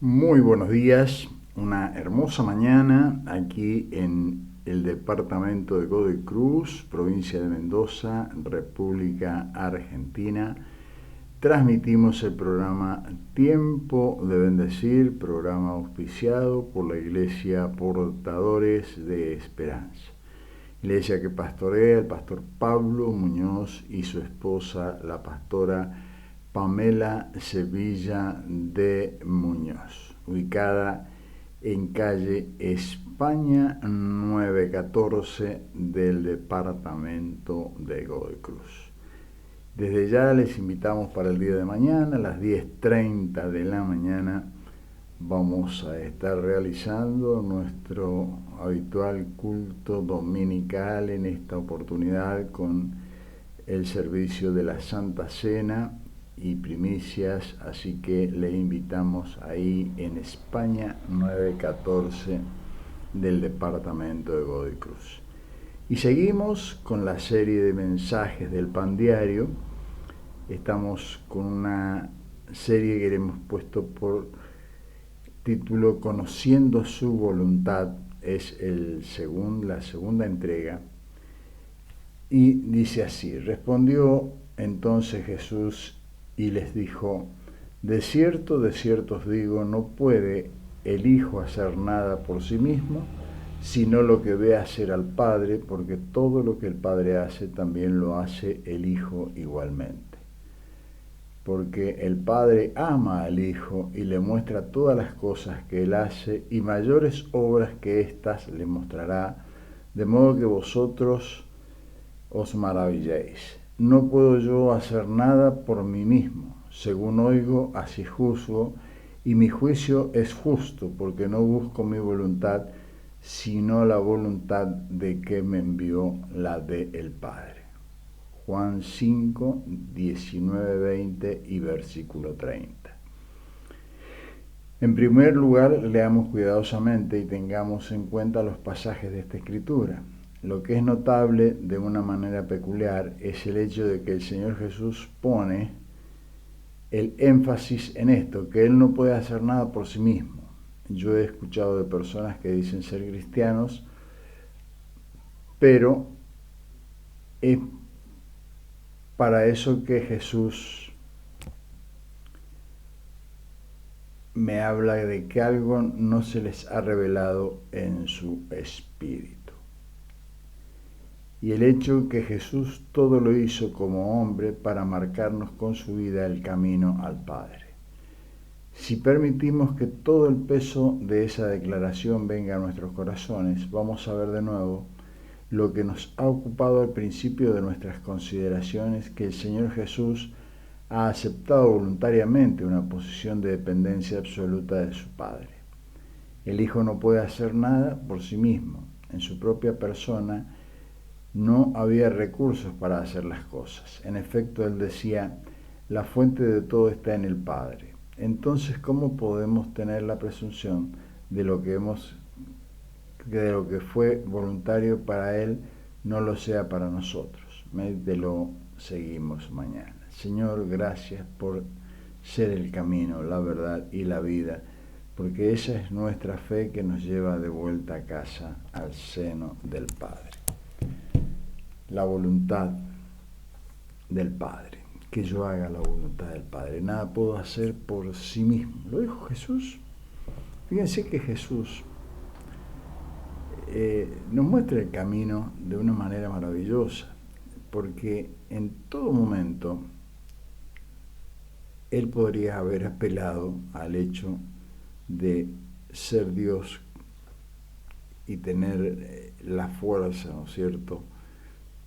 Muy buenos días, una hermosa mañana aquí en el departamento de Godoy Cruz, provincia de Mendoza, República Argentina. Transmitimos el programa Tiempo de Bendecir, programa auspiciado por la Iglesia Portadores de Esperanza. Iglesia que pastorea el pastor Pablo Muñoz y su esposa, la pastora Pamela Sevilla de Muñoz, ubicada en calle España 914 del departamento de Godoy Cruz. Desde ya les invitamos para el día de mañana, a las 10:30 de la mañana, vamos a estar realizando nuestro habitual culto dominical, en esta oportunidad con el servicio de la Santa Cena y primicias, así que le invitamos ahí en España 914 del departamento de Godoy Cruz. Y seguimos con la serie de mensajes del Pan Diario. Estamos con una serie que le hemos puesto por título Conociendo su voluntad. Es la segunda entrega. Y dice así: respondió entonces Jesús y les dijo: de cierto os digo, no puede el Hijo hacer nada por sí mismo, sino lo que ve hacer al Padre, porque todo lo que el Padre hace también lo hace el Hijo igualmente. Porque el Padre ama al Hijo y le muestra todas las cosas que Él hace, y mayores obras que éstas le mostrará, de modo que vosotros os maravilléis. No puedo yo hacer nada por mí mismo. Según oigo, así juzgo, y mi juicio es justo, porque no busco mi voluntad, sino la voluntad de que me envió, la de el Padre. Juan 5, 19, 20 y versículo 30. En primer lugar, leamos cuidadosamente y tengamos en cuenta los pasajes de esta escritura. Lo que es notable de una manera peculiar es el hecho de que el Señor Jesús pone el énfasis en esto, que Él no puede hacer nada por sí mismo. Yo he escuchado de personas que dicen ser cristianos, pero es para eso que Jesús me habla de que algo no se les ha revelado en su espíritu. Y el hecho que Jesús todo lo hizo como hombre para marcarnos con su vida el camino al Padre. Si permitimos que todo el peso de esa declaración venga a nuestros corazones, vamos a ver de nuevo lo que nos ha ocupado al principio de nuestras consideraciones, que el Señor Jesús ha aceptado voluntariamente una posición de dependencia absoluta de su Padre. El Hijo no puede hacer nada por sí mismo. En su propia persona no había recursos para hacer las cosas. En efecto, Él decía: la fuente de todo está en el Padre. Entonces, ¿cómo podemos tener la presunción de lo que fue voluntario para Él no lo sea para nosotros? Méditelo, seguimos mañana. Señor, gracias por ser el camino, la verdad y la vida, porque esa es nuestra fe que nos lleva de vuelta a casa, al seno del Padre. La voluntad del Padre, que yo haga la voluntad del Padre. Nada puedo hacer por sí mismo. Lo dijo Jesús. Fíjense que Jesús nos muestra el camino de una manera maravillosa, porque en todo momento Él podría haber apelado al hecho de ser Dios y tener la fuerza, ¿no es cierto?,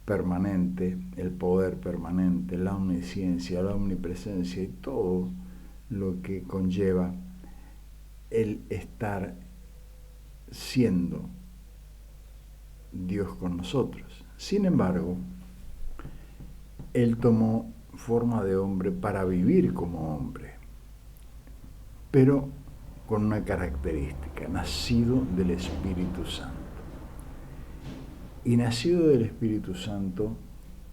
permanente, el poder permanente, la omnisciencia, la omnipresencia y todo lo que conlleva el estar siendo Dios con nosotros. Sin embargo, Él tomó forma de hombre para vivir como hombre, pero con una característica: nacido del Espíritu Santo. Y nacido del Espíritu Santo,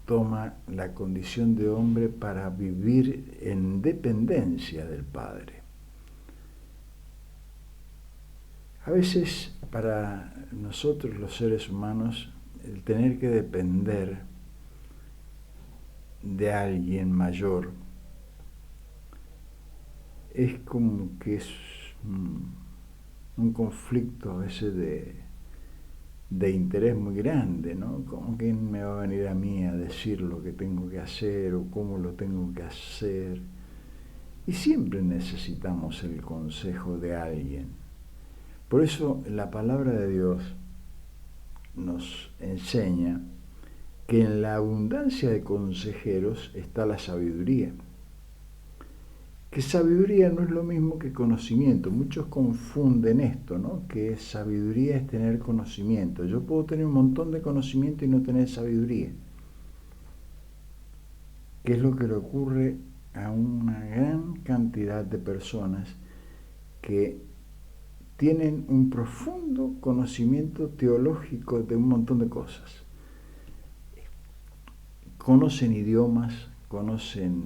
toma la condición de hombre para vivir en dependencia del Padre. A veces para nosotros los seres humanos el tener que depender de alguien mayor es como que es un conflicto a veces de interés muy grande, ¿no? ¿Cómo quién me va a venir a mí a decir lo que tengo que hacer o cómo lo tengo que hacer? Y siempre necesitamos el consejo de alguien. Por eso la palabra de Dios nos enseña que en la abundancia de consejeros está la sabiduría. Que sabiduría no es lo mismo que conocimiento. Muchos confunden esto, ¿no? Que sabiduría es tener conocimiento. Yo puedo tener un montón de conocimiento y no tener sabiduría. ¿Qué es lo que le ocurre a una gran cantidad de personas que tienen un profundo conocimiento teológico de un montón de cosas? Conocen idiomas, conocen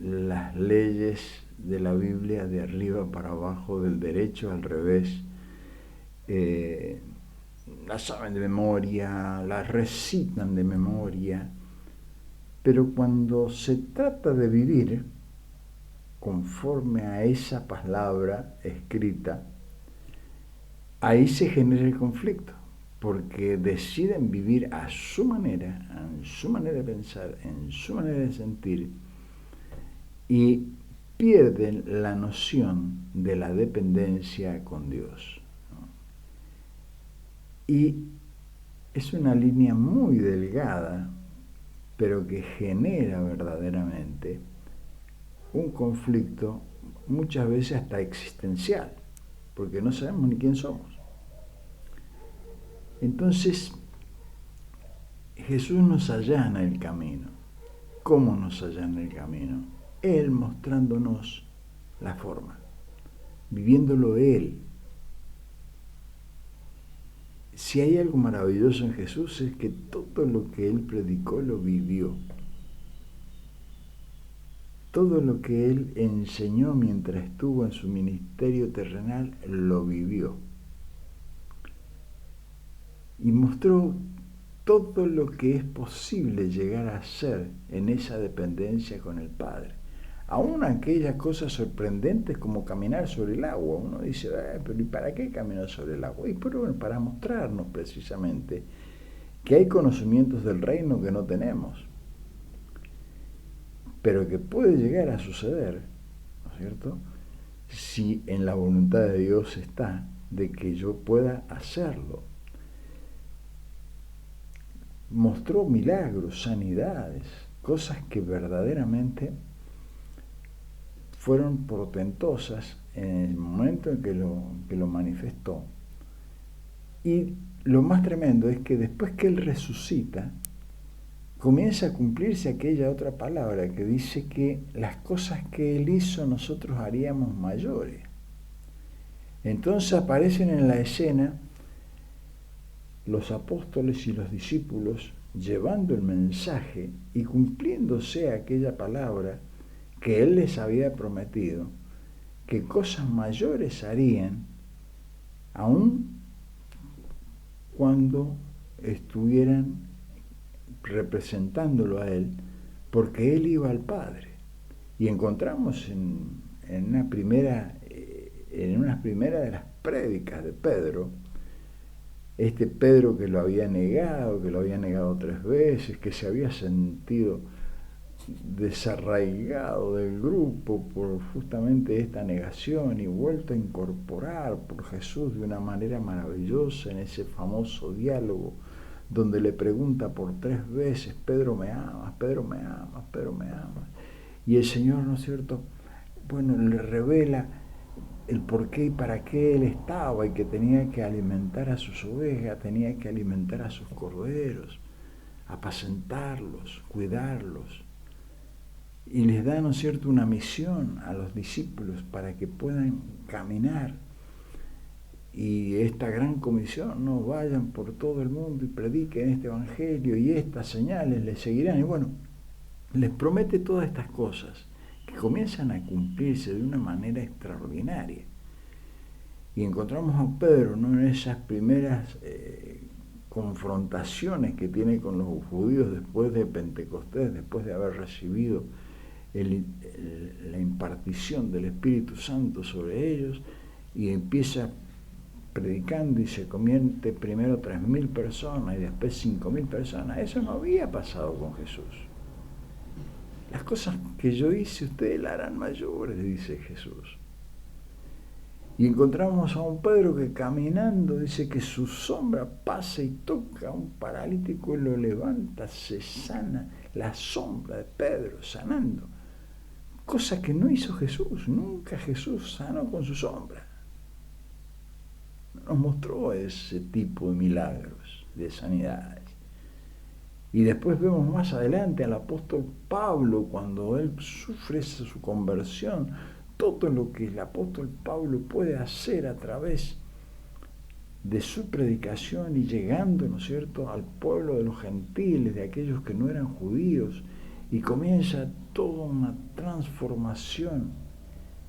las leyes de la Biblia de arriba para abajo, del derecho al revés, las saben de memoria, las recitan de memoria, pero cuando se trata de vivir conforme a esa palabra escrita, ahí se genera el conflicto, porque deciden vivir a su manera, en su manera de pensar, en su manera de sentir, y pierden la noción de la dependencia con Dios, ¿no? Y es una línea muy delgada, pero que genera verdaderamente un conflicto muchas veces hasta existencial, porque no sabemos ni quién somos. Entonces, Jesús nos allana el camino. ¿Cómo nos allana el camino? Él mostrándonos la forma, viviéndolo Él. Si hay algo maravilloso en Jesús es que todo lo que Él predicó lo vivió. Todo lo que Él enseñó mientras estuvo en su ministerio terrenal lo vivió. Y mostró todo lo que es posible llegar a ser en esa dependencia con el Padre. Aún aquellas cosas sorprendentes como caminar sobre el agua. Uno dice, pero ¿y para qué caminar sobre el agua? Y bueno, para mostrarnos precisamente que hay conocimientos del reino que no tenemos, pero que puede llegar a suceder, ¿no es cierto?, si en la voluntad de Dios está de que yo pueda hacerlo. Mostró milagros, sanidades, cosas que verdaderamente fueron portentosas en el momento en que lo manifestó. Y lo más tremendo es que después que Él resucita, comienza a cumplirse aquella otra palabra que dice que las cosas que Él hizo nosotros haríamos mayores. Entonces aparecen en la escena los apóstoles y los discípulos llevando el mensaje y cumpliéndose aquella palabra que Él les había prometido, que cosas mayores harían, aun cuando estuvieran representándolo a Él, porque Él iba al Padre. Y encontramos en unas primeras de las prédicas de Pedro, este Pedro que lo había negado 3 veces, que se había sentido desarraigado del grupo por justamente esta negación y vuelto a incorporar por Jesús de una manera maravillosa en ese famoso diálogo donde le pregunta por 3 veces, Pedro me amas, Pedro me amas, Pedro me amas. Y el Señor, ¿no es cierto?, bueno, le revela el por qué y para qué Él estaba y que tenía que alimentar a sus ovejas, tenía que alimentar a sus corderos, apacentarlos, cuidarlos. Y les da, ¿no es cierto?, una misión a los discípulos para que puedan caminar. Y esta gran comisión, no vayan por todo el mundo y prediquen este evangelio y estas señales les seguirán. Y bueno, les promete todas estas cosas que comienzan a cumplirse de una manera extraordinaria. Y encontramos a Pedro, ¿no?, en esas primeras confrontaciones que tiene con los judíos después de Pentecostés, después de haber recibido la impartición del Espíritu Santo sobre ellos, y empieza predicando y se convierte primero 3.000 personas y después 5.000 personas. Eso no había pasado con Jesús. Las cosas que yo hice ustedes las harán mayores, dice Jesús. Y encontramos a un Pedro que caminando, dice que su sombra pasa y toca a un paralítico y lo levanta, se sana. La sombra de Pedro sanando. Cosa que no hizo Jesús. Nunca Jesús sanó con su sombra. Nos mostró ese tipo de milagros, de sanidades. Y después vemos más adelante al apóstol Pablo, cuando él sufre su conversión, todo lo que el apóstol Pablo puede hacer a través de su predicación y llegando, ¿no es cierto?, al pueblo de los gentiles, de aquellos que no eran judíos, y comienza toda una transformación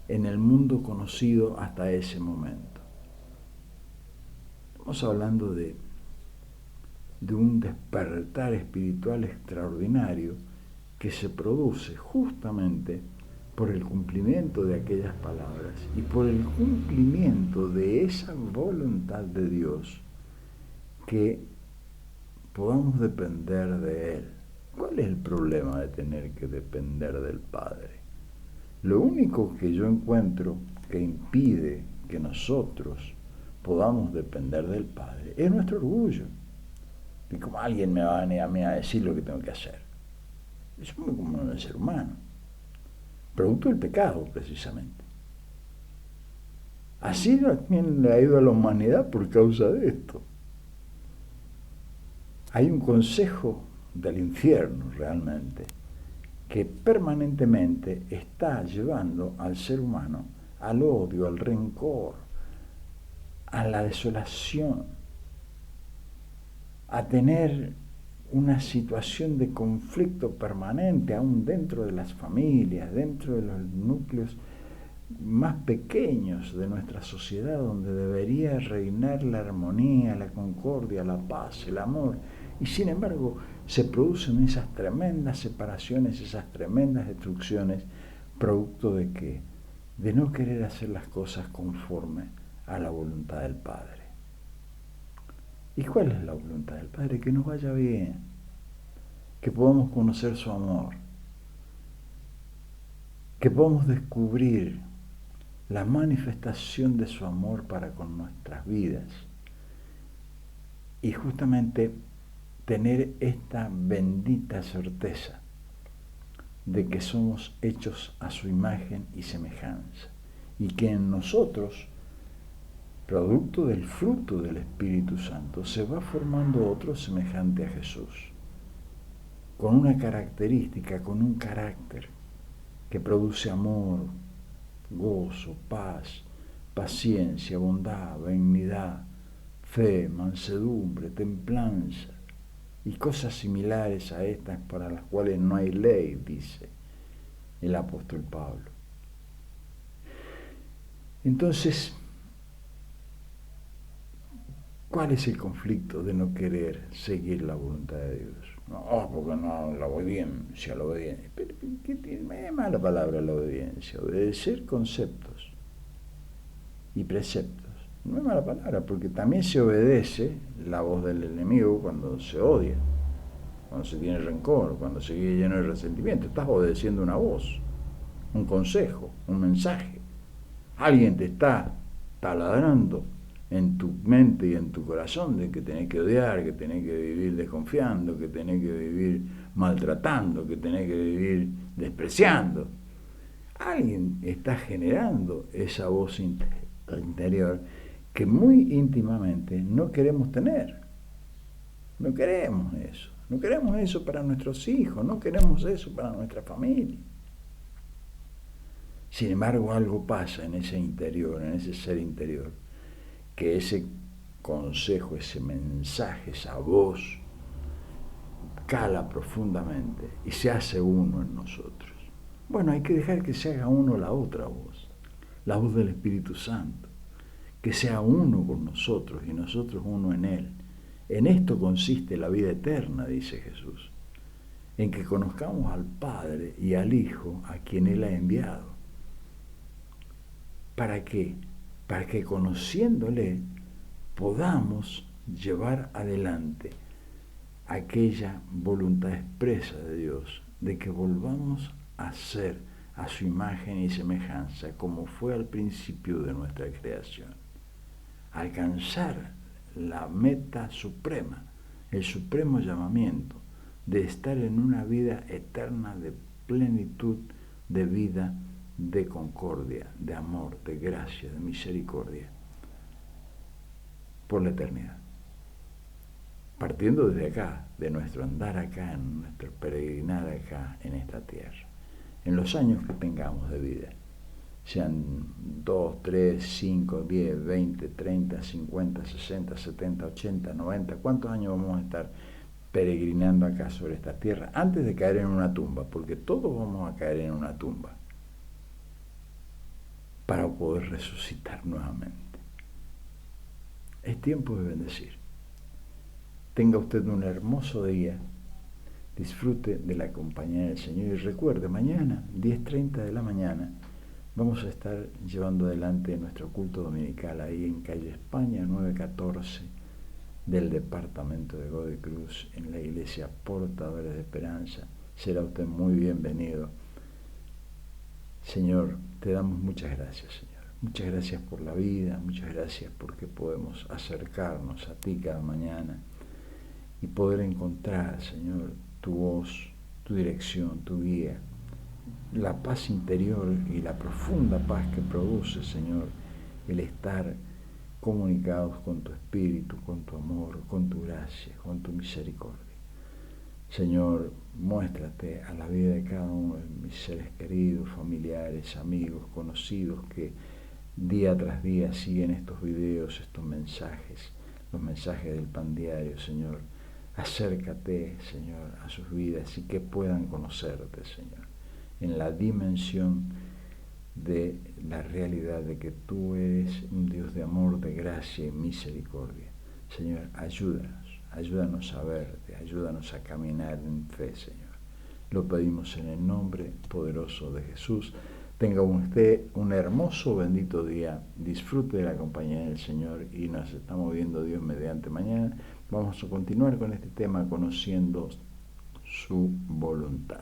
en el mundo conocido hasta ese momento. Estamos hablando de un despertar espiritual extraordinario que se produce justamente por el cumplimiento de aquellas palabras y por el cumplimiento de esa voluntad de Dios, que podamos depender de Él. ¿Cuál es el problema de tener que depender del Padre? Lo único que yo encuentro que impide que nosotros podamos depender del Padre es nuestro orgullo. Y como alguien me va a decir lo que tengo que hacer. Eso es muy común en el ser humano. Producto del pecado, precisamente. Así también le ha ido a la humanidad por causa de esto. Hay un consejo del infierno, realmente, que permanentemente está llevando al ser humano al odio, al rencor, a la desolación, a tener una situación de conflicto permanente aún dentro de las familias, dentro de los núcleos más pequeños de nuestra sociedad, donde debería reinar la armonía, la concordia, la paz, el amor. Y sin embargo se producen esas tremendas separaciones, esas tremendas destrucciones, producto de ¿qué? De no querer hacer las cosas conforme a la voluntad del Padre. ¿Y cuál es la voluntad del Padre? Que nos vaya bien, que podamos conocer su amor, que podamos descubrir la manifestación de su amor para con nuestras vidas y justamente tener esta bendita certeza de que somos hechos a su imagen y semejanza y que en nosotros, producto del fruto del Espíritu Santo, se va formando otro semejante a Jesús, con una característica, con un carácter que produce amor, gozo, paz, paciencia, bondad, benignidad, fe, mansedumbre, templanza y cosas similares a estas para las cuales no hay ley, dice el apóstol Pablo. Entonces, ¿cuál es el conflicto de no querer seguir la voluntad de Dios? No, porque no, la obediencia. Pero ¿qué tiene? Es mala palabra la obediencia. Obedecer conceptos y preceptos. No es mala palabra, porque también se obedece la voz del enemigo cuando se odia, cuando se tiene rencor, cuando se vive lleno de resentimiento. Estás obedeciendo una voz, un consejo, un mensaje. Alguien te está taladrando en tu mente y en tu corazón de que tenés que odiar, que tenés que vivir desconfiando, que tenés que vivir maltratando, que tenés que vivir despreciando. Alguien está generando esa voz interior que muy íntimamente no queremos tener. No queremos eso. No queremos eso para nuestros hijos, no queremos eso para nuestra familia. Sin embargo, algo pasa en ese interior, en ese ser interior, que ese consejo, ese mensaje, esa voz, cala profundamente y se hace uno en nosotros. Bueno, hay que dejar que se haga uno la otra voz, la voz del Espíritu Santo, que sea uno con nosotros y nosotros uno en Él. En esto consiste la vida eterna, dice Jesús, en que conozcamos al Padre y al Hijo a quien Él ha enviado. ¿Para qué? Para que conociéndole podamos llevar adelante aquella voluntad expresa de Dios, de que volvamos a ser a su imagen y semejanza, como fue al principio de nuestra creación. Alcanzar la meta suprema, el supremo llamamiento de estar en una vida eterna de plenitud, de vida, de concordia, de amor, de gracia, de misericordia, por la eternidad. Partiendo desde acá, de nuestro andar acá, en nuestro peregrinar acá en esta tierra, en los años que tengamos de vida, sean 2, 3, 5, 10, 20, 30, 50, 60, 70, 80, 90, ¿cuántos años vamos a estar peregrinando acá sobre esta tierra antes de caer en una tumba? Porque todos vamos a caer en una tumba para poder resucitar nuevamente. Es tiempo de bendecir. Tenga usted un hermoso día, disfrute de la compañía del Señor y recuerde, mañana, 10:30 de la mañana, vamos a estar llevando adelante nuestro culto dominical ahí en calle España 914 del departamento de Godoy Cruz, en la iglesia Portadores de Esperanza. Será usted muy bienvenido. Señor, te damos muchas gracias, Señor. Muchas gracias por la vida, muchas gracias porque podemos acercarnos a ti cada mañana y poder encontrar, Señor, tu voz, tu dirección, tu guía, la paz interior y la profunda paz que produce, Señor, el estar comunicados con tu espíritu, con tu amor, con tu gracia, con tu misericordia. Señor, muéstrate a la vida de cada uno de mis seres queridos, familiares, amigos, conocidos que día tras día siguen estos videos, estos mensajes, los mensajes del pan diario, Señor. Acércate, Señor, a sus vidas y que puedan conocerte, Señor, en la dimensión de la realidad de que tú eres un Dios de amor, de gracia y misericordia. Señor, ayúdanos a verte, ayúdanos a caminar en fe, Señor. Lo pedimos en el nombre poderoso de Jesús. Tenga usted un hermoso, bendito día. Disfrute de la compañía del Señor y nos estamos viendo, Dios mediante, mañana. Vamos a continuar con este tema, conociendo su voluntad.